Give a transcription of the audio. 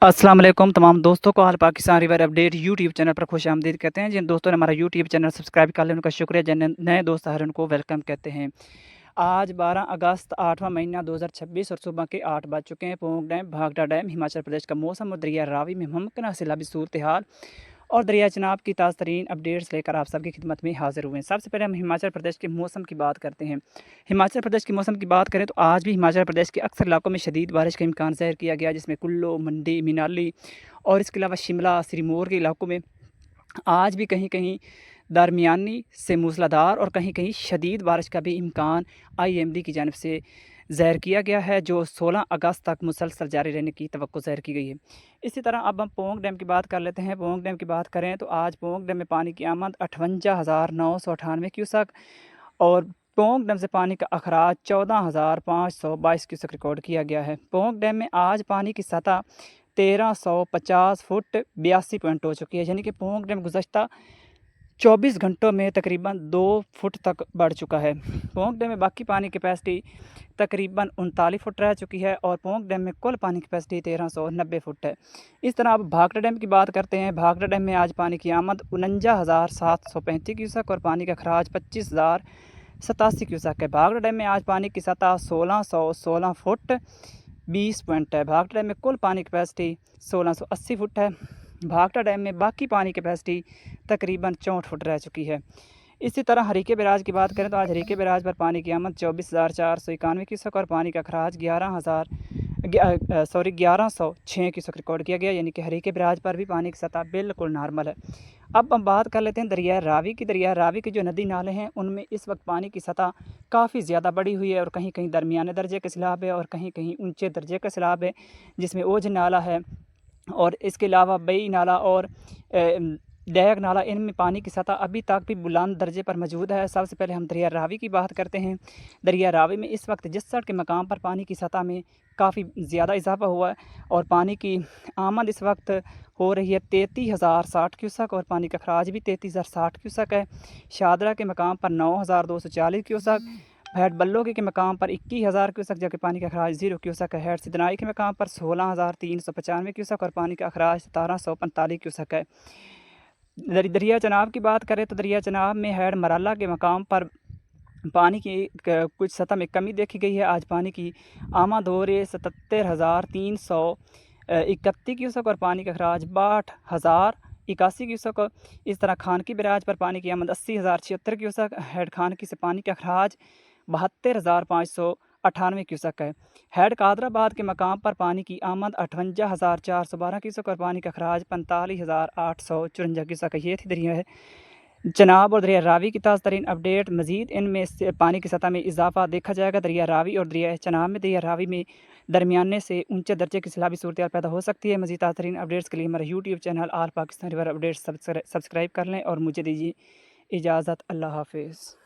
अस्सलाम वालेकुम तमाम दोस्तों को हाल Pakistan river update YouTube channel पर खुश आमदीद कहते हैं। जिन दोस्तों ने हमारा यूट्यूब चैनल सब्सक्राइब कर लिया उनका शुक्रिया, जिन नए दोस्त आ रहे हैं उनको वेलकम कहते हैं। आज 12 अगस्त 8वां महीना 2026 और सुबह के 8 बज चुके हैं। पोंग डैम, भागड़ा डैम, हिमाचल प्रदेश का मौसम और दरिया रावी में मुमकिन सैलाबी सूरत हाल और दरिया चनाब की ताज़ा तरीन अपडेट्स लेकर आप सबकी खिदमत में हाजिर हुए हैं। सबसे पहले हम हिमाचल प्रदेश के मौसम की बात करते हैं। हिमाचल प्रदेश के मौसम की बात करें तो आज भी हिमाचल प्रदेश के अक्सर इलाकों में शदीद बारिश का इम्कान ज़ाहिर किया गया, जिसमें कुल्लू, मंडी, मनाली और इसके अलावा शिमला, सिरमौर के इलाकों में आज भी कहीं कहीं दरमियानी से मूसलाधार और कहीं कहीं शदीद बारिश का भी इम्कान IMD की जानिब से ज़ाहिर किया गया है, जो 16 अगस्त तक मुसलसल जारी रहने की तवक्को ज़ाहिर की गई है। इसी तरह अब हम पोंग डैम की बात कर लेते हैं। पोंग डैम की बात करें तो आज पोंग डैम में पानी की आमद 58,998 क्यूसेक और पोंग डैम से पानी का अखराज 14,522 क्यूसेक रिकॉर्ड किया गया है। पोंग डैम में आज पानी की सतह 1350 फुट 82 पॉइंट हो चुकी है, यानी कि पोंग डैम गुज़श्ता 24 घंटों में तकरीबन 2 फुट तक बढ़ चुका है। पोंग डैम में बाकी पानी कैपेसिटी तकरीबन 39 फुट रह चुकी है और पोंग डैम में कुल पानी कैपेसिटी 1390 फुट है। इस तरह अब भाखड़ा डैम की बात करते हैं। भाखड़ा डैम में आज पानी की आमद 49,735 क्यूसेक और पानी का खराज 25,087 क्यूसेक है। भाखड़ा डैम में आज पानी की सतह 1616 फुट 20 पॉइंट है। भाखड़ा डैम में कुल पानी कैपेसिटी 1680 फुट है। भाखड़ा डैम में बाकी पानी कैपेसिटी तकरीबन 64 फुट रह चुकी है। इसी तरह हरीके बैराज की बात करें तो आज हरीके बैराज पर पानी की आमद 24,491 क्यूसेक और पानी का खराज 1106 क्यूसेक रिकॉर्ड किया गया, यानी कि हरीके बैराज पर भी पानी की सतह बिल्कुल नॉर्मल है। अब हम बात कर लेते हैं दरिया रावी की। दरिया रावी के जो नदी नाले हैं उनमें इस वक्त पानी की सतह काफ़ी ज़्यादा बढ़ी हुई है और कहीं कहीं दरमियाने दर्जे के सैलाब है और कहीं कहीं ऊंचे दर्जे का सैलाब है, जिसमें ओझ नाला है और इसके अलावा बई नाला और डैग नाला, इनमें पानी की सतह अभी तक भी बुलंद दर्जे पर मौजूद है। सबसे पहले हम दरिया रावी की बात करते हैं। दरिया रावी में इस वक्त जिसड़ के मकाम पर पानी की सतह में काफ़ी ज़्यादा इजाफा हुआ है और पानी की आमद इस वक्त हो रही है 33,060 क्यूसेक और पानी का खराज भी 33,060 क्यूसेक है। शादरा के मकाम पर 9,240 क्यूसेक, हेड बल्लो के मकाम पर 21,000 क्यूसेक जबकि पानी का अखराज 0 क्यूसेक है। हेड सिदनाई के मकाम पर 16,395 क्यूसेक और पानी का अखराज 1745 क्यूसेक है। दरिया चनाब की बात करें तो दरिया चनाब में हेड मराला के मकाम पर पानी की कुछ सतह में कमी देखी गई है। आज पानी की आमद हो रही है 77,331 क्यूसेक और पानी का अखराज 62,081 क्यूसेक। इस तरह खानकी बैराज पर पानी की आमद 80,076 क्यूसेक, हेड खानकी से पानी का अखराज 72,598 क्यूसेक है। हेड कादराबाद के मकाम पर पानी की आमद 58,412 क्यूसेक और पानी का अखराज 45,854 क्यूसेक है। ये थी दरिया चनाब और दरिया रावी की ताज़ा तरीन अपडेट। मज़ीद इनमें से पानी की सतह में इजाफा देखा जाएगा। दरिया रावी और दरिया चनाब में, दरिया रावी में दरमियाने से ऊंचे दर्जे की सैलाबी सूरत पैदा हो सकती है। मज़ीद ताज़ा तरीन अपडेट्स के लिए हमारा यूट्यूब चैनल आल पाकिस्तान रिवर अपडेट्स सब्सक्राइब कर लें और मुझे दीजिए इजाज़त। अल्लाह हाफिज़।